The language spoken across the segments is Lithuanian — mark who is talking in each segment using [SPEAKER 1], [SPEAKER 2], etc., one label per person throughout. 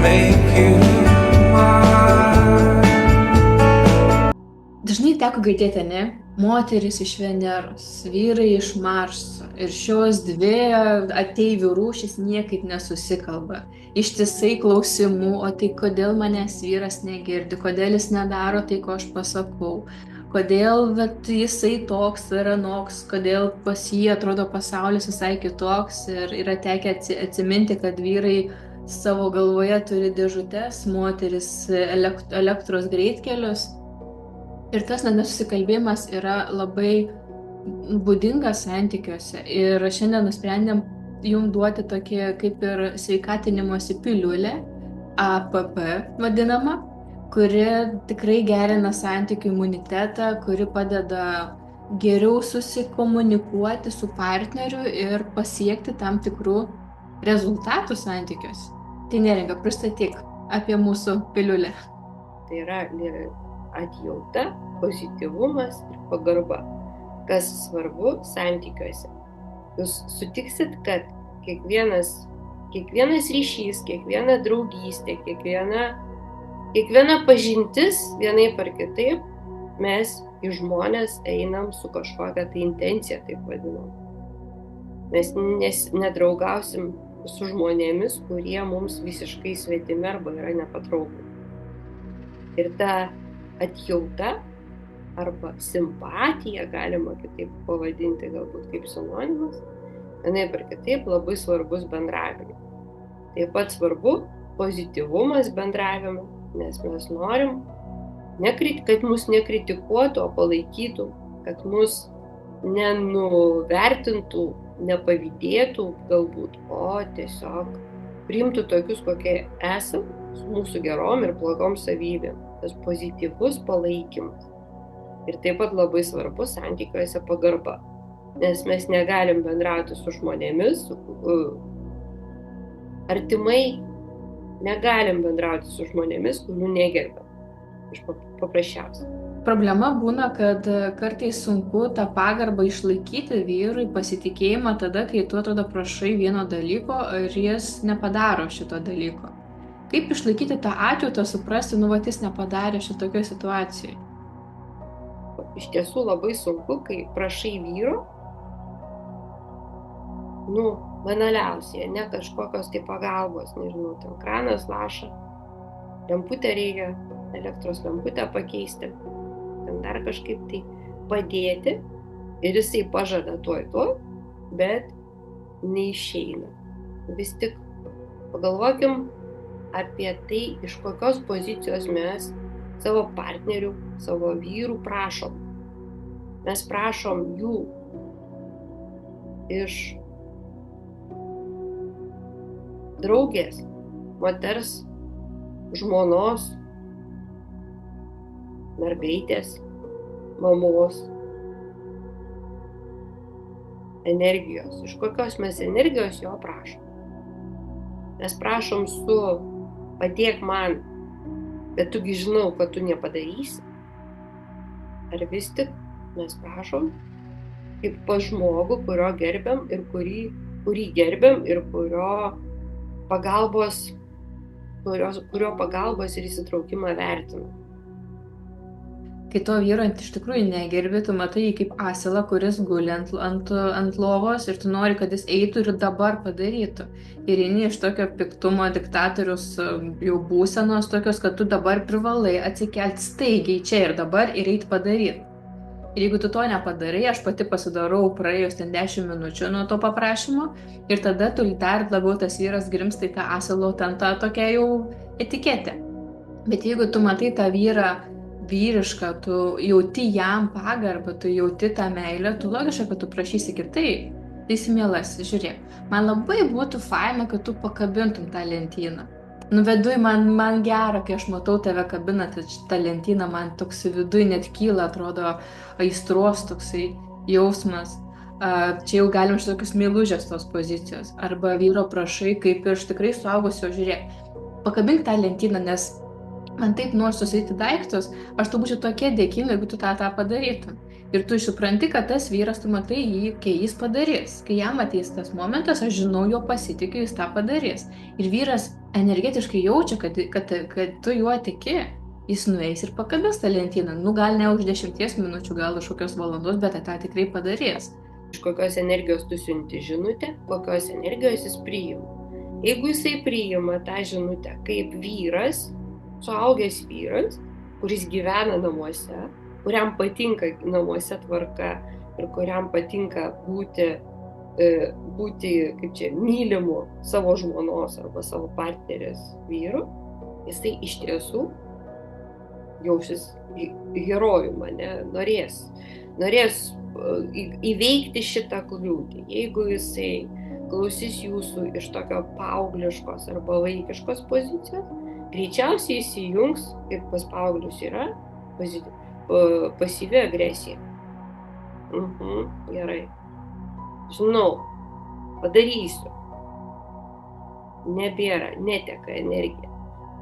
[SPEAKER 1] make you mine.
[SPEAKER 2] Dažnai teko girdėti, ne? Moterys iš Veneros, vyrai iš Marso ir šios dvi ateivių rūšys niekaip nesusikalba. Ištisai klausimų, o tai kodėl manęs vyras negirdi, kodėl jis nedaro tai, ko aš pasakau, kodėl jisai toks ir anoks, kodėl pas jį atrodo pasaulis visai kitoks ir yra tekę atsiminti, kad vyrai savo galvoje turi dėžutes, moteris elektros greitkelius. Ir tas nesusikalbėjimas yra labai būdingas santykiuose. Ir šiandien nusprendėm jums duoti tokį kaip ir sveikatinimosi piliulę, APP vadinama, kuri tikrai gerina santykių imunitetą, kuri padeda geriau susikomunikuoti su partneriu ir pasiekti tam tikrų rezultatų santykiuose. Tai Neringa, pristatyk apie mūsų piliulę.
[SPEAKER 3] Tai yra atjauta, pozityvumas ir pagarba, kas svarbu santykiuose. Jūs sutiksit, kad kiekvienas ryšys, kiekviena draugystė, kiekviena pažintis vienaip ar kitaip, mes į žmonės einam su kažkokia tai intencija, taip vadinam. Mes nedraugausim su žmonėmis, kurie mums visiškai svetimi arba yra nepatrauklūs. Ir ta atjauta arba simpatija, galima kitaip pavadinti, galbūt kaip sinonimas, vienaip ar kitaip labai svarbus bendravime. Taip pat svarbu pozityvumas bendravime, nes mes norim, kad mus nekritikuotų, o palaikytų, kad mus nenuvertintų, nepavydėtų galbūt, o tiesiog priimtų tokius, kokie esam, su mūsų gerom ir blogom savybėm. Tas pozityvus palaikymas. Ir taip pat labai svarbu santykiuose pagarba, nes mes negalim bendrauti su žmonėmis, artimai negalim bendrauti su žmonėmis, kurių negerbėm. Iš paprasčiausiai.
[SPEAKER 2] Problema būna, kad kartais sunku tą pagarbą išlaikyti vyrui, pasitikėjimą tada, kai tu atrodo prašai vieno dalyko ir jis nepadaro šito dalyko. Kaip išlaikyti tą atjautą, suprasti, jis nepadarė šitokioj situacijai?
[SPEAKER 3] Iš tiesų labai sunku, kai prašai vyro, banaliausiai, ne kažkokios tai pagalbos, nežinau, ten kranas laša, lemputę reikia, elektros lemputę pakeisti, ten dar kažkaip tai padėti ir jisai pažada tuoj, bet neišeina. Vis tik pagalvokim apie tai, iš kokios pozicijos mes savo partnerių, savo vyrų prašom. Mes prašom jų iš draugės, moters, žmonos, mergaitės, mamos energijos. Iš kokios mes energijos jo prašom. Mes prašom su padėk man, bet tugi žinau, kad tu nepadarysi. Ar vis tik mes prašom kaip pas žmogų, kurio gerbiam ir kurį gerbiam ir kurio pagalbos ir įsitraukimą vertinam.
[SPEAKER 2] Kai to vyro iš tikrųjų negerbi, tu matai jį kaip asilą, kuris guli ant lovos ir tu nori, kad jis eitų ir dabar padarytų. Ir eini iš tokio piktumo diktatorius jau būsenos tokios, kad tu dabar privalai atsikelti staigiai čia ir dabar ir eiti padaryti. Ir jeigu tu to nepadarai, aš pati pasidarau praėjus ten 10 minučių nuo to paprašymo ir tada tu dar labiau tas vyras grimsta į tą asilo ten tą tokią jau etiketę. Bet jeigu tu matai tą vyrą vyrišką, tu jauti jam pagarbą, tu jauti tą meilę, tu logiška, kad tu prašysi kitaip. Tai mielasis, žiūrėk, man labai būtų faina, kad tu pakabintum tą lentyną. Viduj man gera, kai aš matau tave kabinant tą lentyną, man toks viduj net kyla, atrodo, aistros toksai jausmas. Čia jau galim šitokius meilužės tos pozicijos. Arba vyro prašai, kaip ir tikrai suaugusio, žiūrėk, pakabink tą lentyną, nes man taip nori susidėti daiktus, aš tu būčiau tokia dėkinga, jeigu tu tą padarytum. Ir tu supranti, kad tas vyras, tu matai jį, kai jis padarys. Kai jam ateis tas momentas, aš žinau, jo pasitikiu, jis tą padarys. Ir vyras energetiškai jaučia, kad tu juo tiki, jis nueis ir pakabins tą lentyną. Nu, gal ne už 10 minučių, gal už kokios valandos, bet tą tikrai padarys.
[SPEAKER 3] Iš kokios energijos tu siunti žinutę, kokios energijos jis priima. Jeigu jisai priima tą žinutę kaip vyras, suaugęs vyras, kuris gyvena namuose, kuriam patinka namuose tvarka ir kuriam patinka būti kaip čia, mylimu savo žmonos arba savo partnerės vyru, jisai iš tiesų jausis herojum, norės įveikti šitą kliūtį. Jeigu jisai klausys jūsų iš tokio paaugliškos arba vaikiškos pozicijos, greičiausiai įsijungs, kaip pas paauglius yra, pasyvi agresija. Gerai. Žinau, padarysiu. Nebėra, neteka energija.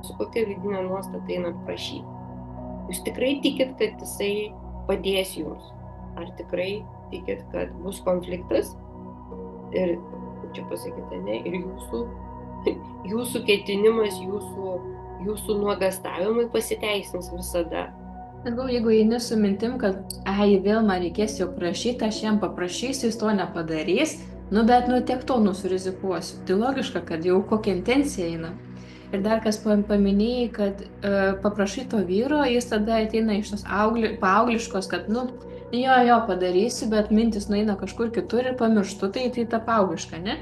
[SPEAKER 3] Su kokia vidinė nuostata einat prašyti? Jūs tikrai tikit, kad jisai padės jums? Ar tikrai tikit, kad bus konfliktas? Ir, kaip čia pasakyti, ne? Ir jūsų ketinimas, jūsų nuogastavimai pasiteisins visada.
[SPEAKER 2] Gal jeigu eini su mintim, kad vėl man reikės jau prašyti, aš jam paprašysiu, jis to nepadarys, bet tiek to surizikuosiu. Tai logiška, kad jau kokia intencija eina. Ir dar kas paminėjai, kad paprašai to vyro, jis tada ateina iš tos paaugliškos, kad jo padarysiu, bet mintis nueina kažkur kitur ir pamirštu, tai ta paaugliška, ne?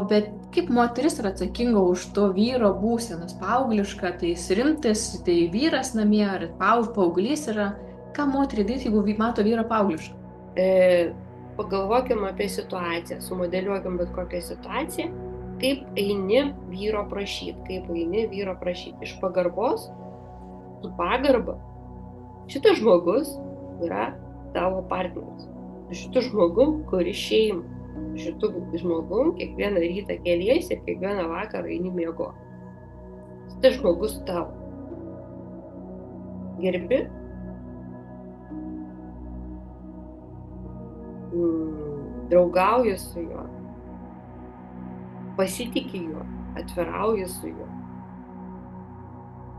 [SPEAKER 2] Bet kaip moteris yra atsakinga už to vyro būsenas, paaugliška, tai jis rimtas, tai vyras namie, ar paauglys yra, ką moteriai daryti, jeigu mato vyrą paauglišką?
[SPEAKER 3] Pagalvokim apie situaciją, sumodeliuokim bet kokią situaciją, kaip eini vyro prašyti, iš pagarbos, su pagarba. Šitas žmogus yra tavo partneris, šitas žmogum, kuris šeima. Šitų žmogum kiekvieną rytą keliesi ir kiekvieną vakarą eini miegoti. Šitas žmogus tavo. Gerbi, draugauji su juo, pasitiki juo, atvirauji su juo.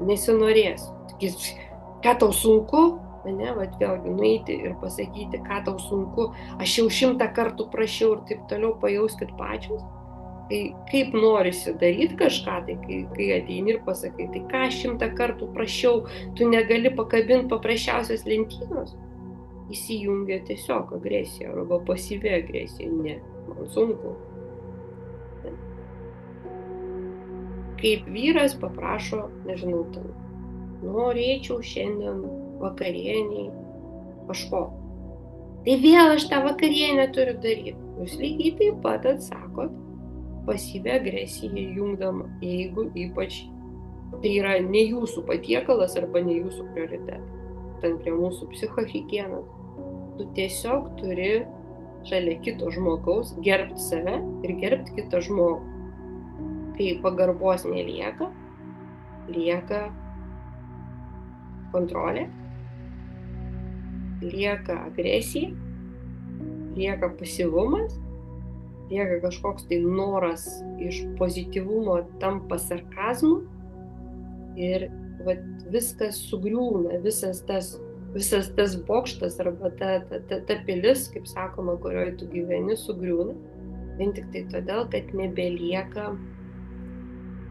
[SPEAKER 3] Nesinorės. Ką tau sunku? Vėlgi nueiti ir pasakyti, ką tau sunku, aš jau 100 kartų prašiau ir taip toliau, pajauskit pačios. Tai kaip norisi daryti kažką, tai kai ateini ir pasakai, tai ką 100 kartų prašiau, tu negali pakabinti paprasčiausios lentynos. Įsijungia tiesiog agresija arba pasyvi agresija, ne, man sunku. Kaip vyras paprašo, nežinau, norėčiau šiandien vakarieniai kažko. Tai vėl aš tą vakarienę turiu daryti. Jūs lygiai taip pat atsakot pasyvi agresija įjungdama, jeigu ypač tai yra ne jūsų patiekalas arba ne jūsų prioritetas. Ten prie mūsų psichohigienos. Tu tiesiog turi šalia kito žmogaus gerbti save ir gerbti kitą žmogų. Kai pagarbos nelieka, lieka kontrolė, lieka agresija, lieka pasyvumas, lieka kažkoks tai noras iš pozityvumo tampa sarkazmu ir viskas sugriūna, visas tas bokštas arba ta pilis, kaip sakoma, kurioje tu gyveni, sugriūna, vien tik tai todėl, kad nebelieka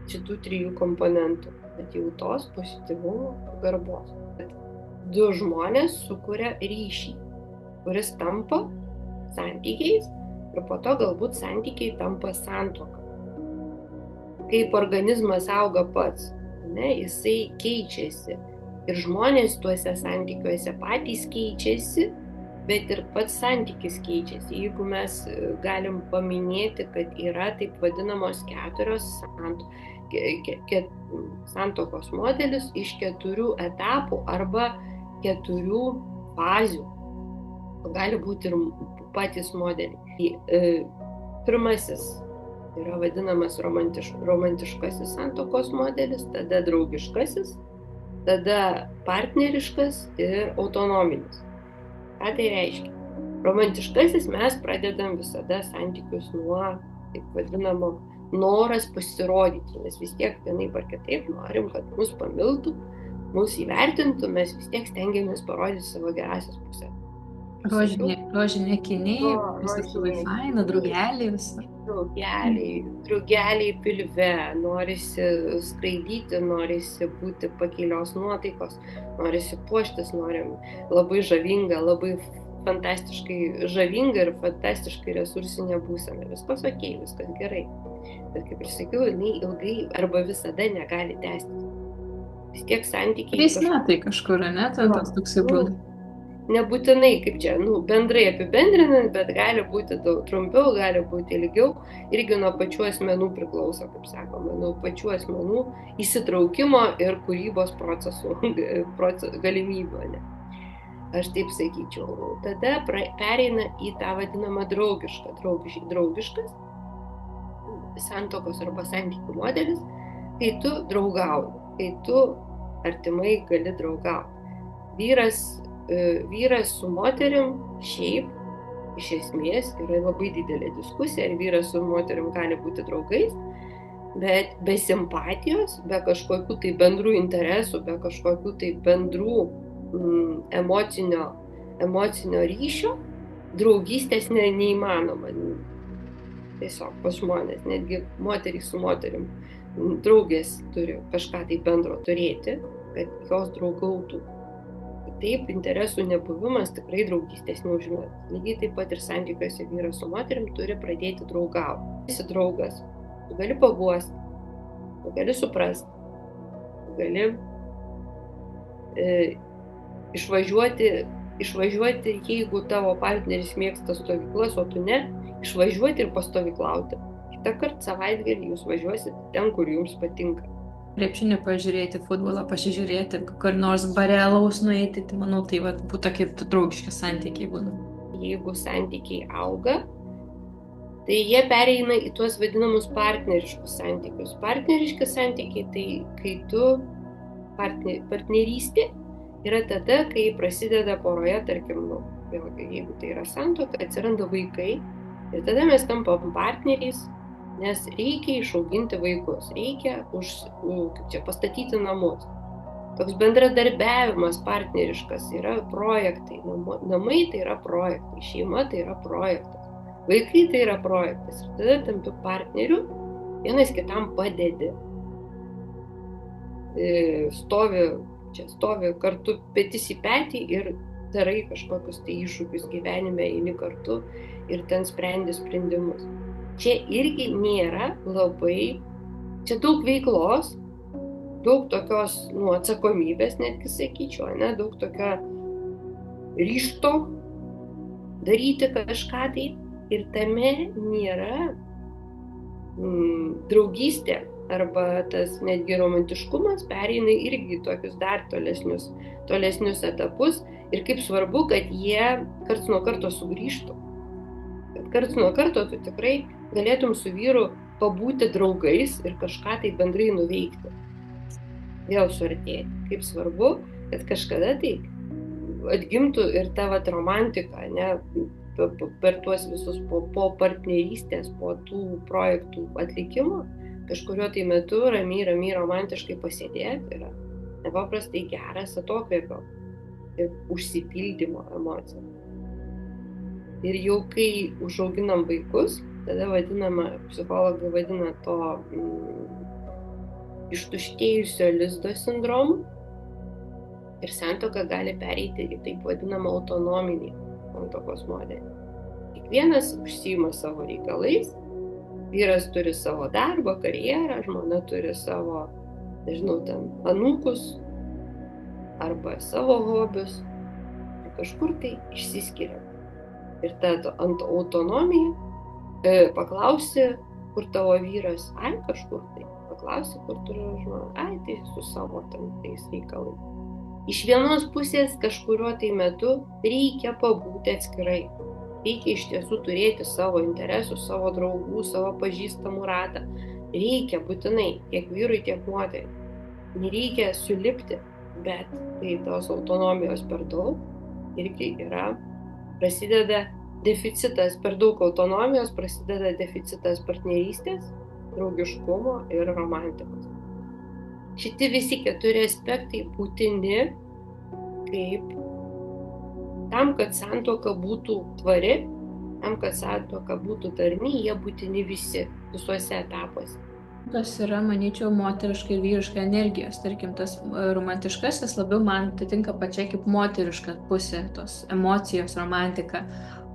[SPEAKER 3] šitų 3 komponentų, atjautos, pozityvumo, pagarbos. 2 žmonės sukuria ryšį, kuris tampa santykiais ir po to galbūt santykiai tampa santuoka. Kaip organizmas auga pats, jisai keičiasi ir žmonės tuose santykiuose patys keičiasi, bet ir pats santykis keičiasi. Jeigu mes galim paminėti, kad yra taip vadinamos 4 santuokos modelis iš 4 etapų arba 4 fazių. Gali būti ir patys modeliai. Pirmasis yra vadinamas romantiškasis santuokos modelis, tada draugiškasis, tada partneriškas ir autonominis. Ką tai reiškia? Romantiškasis mes pradedam visada santykius nuo taip vadinamo noras pasirodyti, nes vis tiek vienaip ar kitaip norim, kad mus pamiltų, mus įvertintų, mes vis tiek stengiamės parodyti savo gerasias pusės.
[SPEAKER 2] Rožinė akiniai, viskas labai faina, drugeliai visur.
[SPEAKER 3] Drugeliai pilve, norisi skraidyti, norisi būti pakilios nuotaikos, norisi puoštis, norim labai žavinga, labai fantastiškai žavinga ir fantastiškai resursinė būsena. Viskas okei, viskas gerai. Bet kaip ir sakiau, jinai ilgai arba visada negali tęstis. Vis tiek santykiai...
[SPEAKER 2] 3 metai kažkur, ne? Tas toksai būna.
[SPEAKER 3] Nebūtinai, kaip čia, bendrai apibendrinant, bet gali būti daug trumpiau, gali būti ilgiau. Irgi nuo pačių asmenų priklauso, kaip sakoma, nuo pačių asmenų įsitraukimo ir kūrybos procesų galimybių. Ne? Aš taip sakyčiau. Tada pereina į tą vadinamą draugiškas santuokos arba santykių modelis, kai tu draugauji, kai tu artimai gali draugauti. Vyras su moterim šiaip, iš esmės, yra labai didelė diskusija, ar vyras su moterim gali būti draugais, bet be simpatijos, be kažkokių tai bendrų interesų, be kažkokių tai bendrų emocinio ryšio, draugystės neįmanoma. Tiesiog pas žmonės, netgi moterys su moterim, draugės turi kažką tai bendro turėti, kad jos draugautų. Taip, interesų nebuvimas tikrai draugystės neužmės. Lygiai taip pat ir santykiuose vyras su moterim turi pradėti draugauti. Esi draugas, tu gali paguosti, tu gali suprasti, tu gali išvažiuoti, jeigu tavo partneris mėgsta stovyklas, o tu ne, išvažiuoti ir pastovyklauti. Kitą kartą savaitgalį jūs važiuosit ten, kur jums patinka.
[SPEAKER 2] Krepšinį pažiūrėti, futbolą pasižiūrėti, kur nors bare alaus nueiti, tai manau, tai būtų tokie draugiški santykiai būna.
[SPEAKER 3] Jeigu santykiai auga, tai jie pereina į tuos vadinamus partneriškus santykius. Partneriški santykiai, tai kai tu partnerystė yra tada, kai prasideda poroje, tarkim, vėlgi, jeigu tai yra santuoka, atsiranda vaikai ir tada mes tampam partneriais, nes reikia išauginti vaikus, reikia pastatyti namus. Toks bendradarbiavimas partneriškas yra projektai, namai tai yra projektai, šeima tai yra projektas, vaikai tai yra projektas ir tada tampi partneriu, vienas kitam padedi. Stovi kartu petis į petį ir darai kažkokius tai iššūkius gyvenime, eini kartu ir ten sprendi sprendimus. Čia irgi nėra labai, čia daug veiklos, daug tokios atsakomybės, netgi sakyčiau, daug tokio ryžto daryti kažką tai ir tame nėra draugystė arba tas netgi romantiškumas pereina irgi tokius dar tolesnius etapus ir kaip svarbu, kad jie karts nuo karto sugrįžtų. Kad karts nuo karto tu tikrai galėtum su vyru pabūti draugais ir kažką tai bendrai nuveikti. Vėl suartėti. Kaip svarbu, kad kažkada tai atgimtų ir ta romantika, per tuos visus po partnerystės, po tų projektų atlikimo, kažkurio tai metu ramiai romantiškai pasėdėti yra nepaprastai geras atokvėpio ir užsipildymo emocija. Ir jau kai užauginam vaikus, tada psichologai vadina to ištuštėjusio lizdo sindromu ir santuoka gali pereiti į taip vadinamą autonominį santuokos modelį. Kiekvienas užsiima savo reikalais, vyras turi savo darbą, karjerą, žmona turi savo, anūkus arba savo hobius ir kažkur tai išsiskiria. Ir ta autonomija, paklausi, kur tavo vyras, kažkur tai, paklausi, kur turi žmona, tai su savo tais reikalai. Iš vienos pusės kažkurio tai metu reikia pabūti atskirai. Reikia iš tiesų turėti savo interesų, savo draugų, savo pažįstamų ratą. Reikia būtinai, tiek vyrui, tiek moteriai. Nereikia sulipti, bet kai tos autonomijos per daug, irgi prasideda deficitas, per daug autonomijos, prasideda deficitas partnerystės draugiškumo ir romantikos. Šitie visi 4 aspektai būtini kaip tam, kad santuoka būtų tvari, tam, kad santuoka būtų darni, jie būtini visuose etapuose.
[SPEAKER 2] Tas yra, manyčiau, moteriška ir vyriška energijos. Tarkim, tas romantiškasis labiau man atitinka pačiai kaip moteriška pusė, tos emocijos, romantika.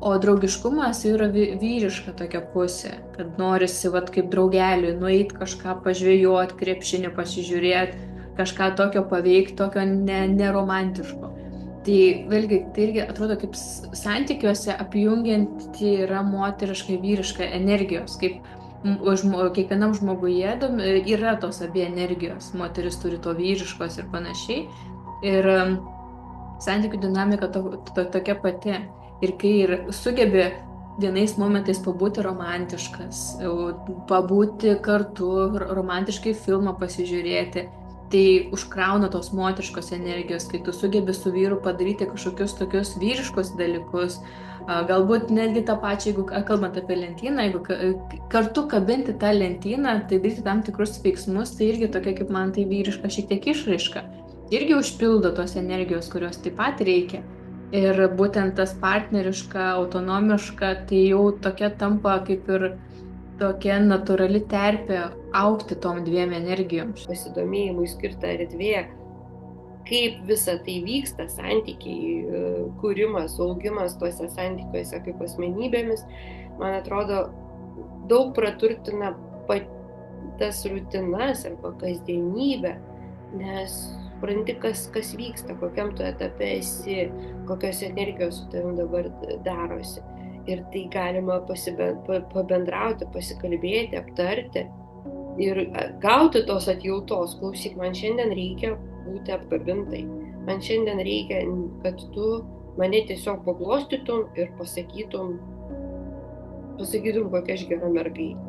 [SPEAKER 2] O draugiškumas yra vyriška tokia pusė, kad norisi kaip draugeliui nueiti kažką pažvejoti, krepšinį pasižiūrėti, kažką tokio paveikti, tokio neromantiško. Tai vėlgi, tai irgi atrodo kaip santykiuose apjungianti yra moteriška ir vyriška energijos, kaip kiekvienam žmoguje yra tos abi energijos, moteris turi to vyriškos ir panašiai. Ir santykių dinamika tokia pati. Ir kai sugebi vienais momentais pabūti romantiškas, pabūti kartu, romantiškai filmą pasižiūrėti, tai užkrauna tos moteriškos energijos, kai tu sugebi su vyru padaryti kažkokius tokius vyriškus dalykus, galbūt netgi tą pačią, jeigu kalbant apie lentyną, jeigu kartu kabinti tą lentyną, tai daryti tam tikrus veiksmus, tai irgi tokia kaip man tai vyriška šiek tiek išraiška, irgi užpildo tos energijos, kurios taip pat reikia. Ir būtent tas partneriška, autonomiška, tai jau tokia tampa kaip ir tokia natūrali terpė augti tom dviem energijoms.
[SPEAKER 3] Pasidomėjimui skirta erdvė, kaip visa tai vyksta, santykiai, kūrimas, augimas tuose santykiuose kaip asmenybėmis, man atrodo, daug praturtina tas rutinas arba kasdienybę, nes supranti, kas vyksta, kokiam tu etape esi, kokios energijos su tavim dabar darosi. Ir tai galima pabendrauti, pasikalbėti, aptarti ir gauti tos atjautos. Klausyk, man šiandien reikia būti apkabintai. Man šiandien reikia, kad tu mane tiesiog paglostytum ir pasakytum, kokia aš gera mergaitė.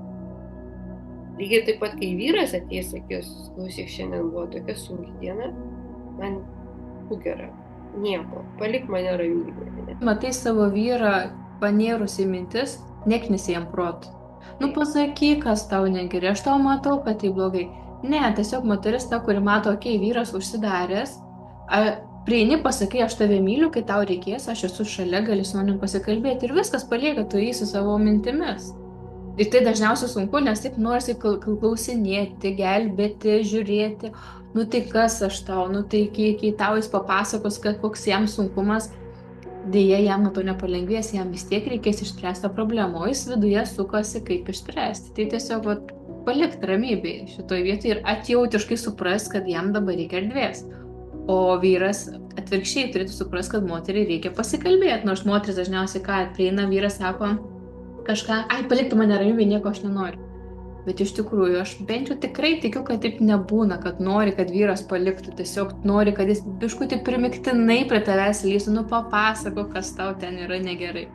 [SPEAKER 3] Lygiai taip pat, kai vyras ateis, sakys, klausyk, šiandien buvo tokia sunki diena, man gera, nieko, palik mane ramybėje.
[SPEAKER 2] Matai savo vyrą panėrus į mintis, neknisi jam protų. Pasakyk, kas tau negerai, aš tau matau, kad tai blogai. Ne, tiesiog moteris ta, kuri mato, vyras užsidaręs, prieini, pasakai, aš tave myliu, kai tau reikės, aš esu šalia, gali su manim pasikalbėti ir viskas, palieka tu jį su savo mintimis. Ir tai dažniausiai sunku, nes taip norisi klausinėti, gelbėti, žiūrėti, tai kas aš tau, tai kai tau jis papasakos, kad koks jam sunkumas, dėja jam nuo to nepalengvės, jam vis tiek reikės išspręsti problemą, o jis viduje sukasi, kaip išspręsti. Tai tiesiog palikti ramybėje šitoje vietoje ir atjautiškai supras, kad jam dabar reikia erdvės. O vyras atvirkščiai turėtų supras, kad moteriai reikia pasikalbėti, nors moteris dažniausiai prieina, vyras sako kažką, palikti mane ramybėje, nieko aš nenoriu. Bet iš tikrųjų, aš bent jau tikrai tikiu, kad taip nebūna, kad nori, kad vyras paliktų, tiesiog nori, kad jis biškutį primiktinai prie tavęs lįstų, papasako, kas tau ten yra negerai.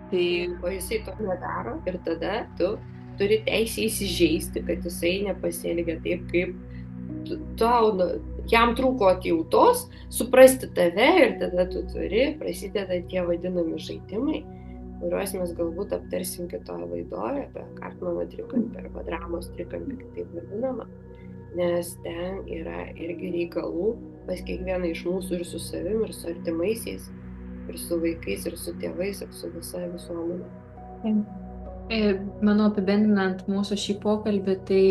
[SPEAKER 2] Tai...
[SPEAKER 3] O jisai to nedaro ir tada tu turi teisę įsižeisti, kad jisai nepasielgia taip, kaip jam trūko atjautos, suprasti tave ir tada tu prasideda tie vadinami žaidimai, kuriuos mes galbūt aptarsim kitoje laidoje, apie Karpmano trikampį arba dramos trikampį, kitaip vadinama, nes ten yra irgi reikalų pas kiekvieną iš mūsų ir su savim, ir su artimaisiais, ir su vaikais, ir su tėvais, ir su visa visuomenė.
[SPEAKER 2] Manau, apibendrinant mūsų šį pokalbį, tai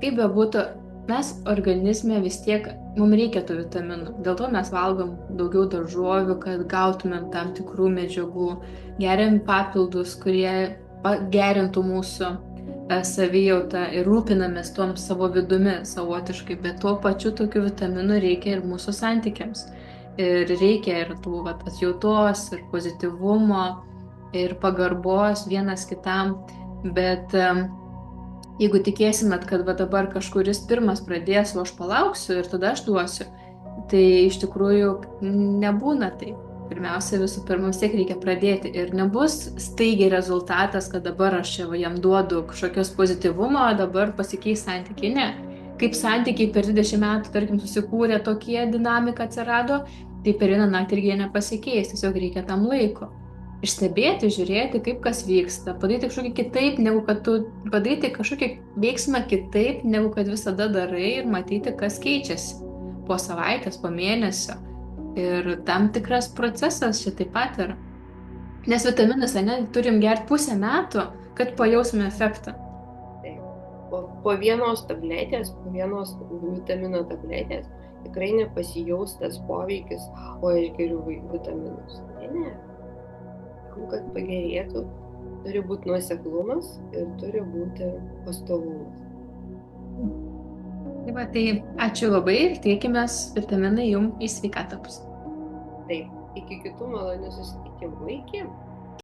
[SPEAKER 2] kaip bebūtų, mes organizme vis tiek, mums reikia tų vitaminų. Dėl to mes valgom daugiau daržovių, kad gautumėm tam tikrų medžiagų, geriam papildus, kurie gerintų mūsų savijautą ir rūpinamės tom savo vidumi savotiškai, bet tuo pačiu tokių vitaminų reikia ir mūsų santykiams. Ir reikia ir tų atjautos, ir pozityvumo, ir pagarbos vienas kitam, bet jeigu tikėsimėt, kad dabar kažkuris pirmas pradės, o aš palauksiu ir tada aš duosiu, tai iš tikrųjų nebūna taip. Pirmiausia, visų pirma, vis tiek reikia pradėti ir nebus staigiai rezultatas, kad dabar aš jam duodu kažkokios pozityvumo, dabar pasikeis santykiai. Ne. Kaip santykiai per 20 metų, tarkim, susikūrė, tokie dinamika atsirado, tai per vieną naktį irgi jie nepasikeis, tiesiog reikia tam laiko. Išstebėti, žiūrėti, kaip kas vyksta, padaryti kažkokį kitaip, negu kad tu padaryti kažkokį veiksmą kitaip, negu kad visada darai ir matyti, kas keičiasi po savaitės, po mėnesio. Ir tam tikras procesas čia taip pat yra. Nes vitaminus, ne, turim gerti pusę metų, kad pajaustume efektą.
[SPEAKER 3] Taip. Po vienos tabletės, po vienos vitamino tabletės tikrai nepasijaus tas poveikis, o aš geriu vitaminus. Ne. Tam, kad pagerėtų, turi būti nuoseklumas ir turi būti pastovumas.
[SPEAKER 2] Tai ačiū labai ir tikimės vitaminai jums į sveikatą bus.
[SPEAKER 3] Taip, iki kitų malonių susitikimų. Iki.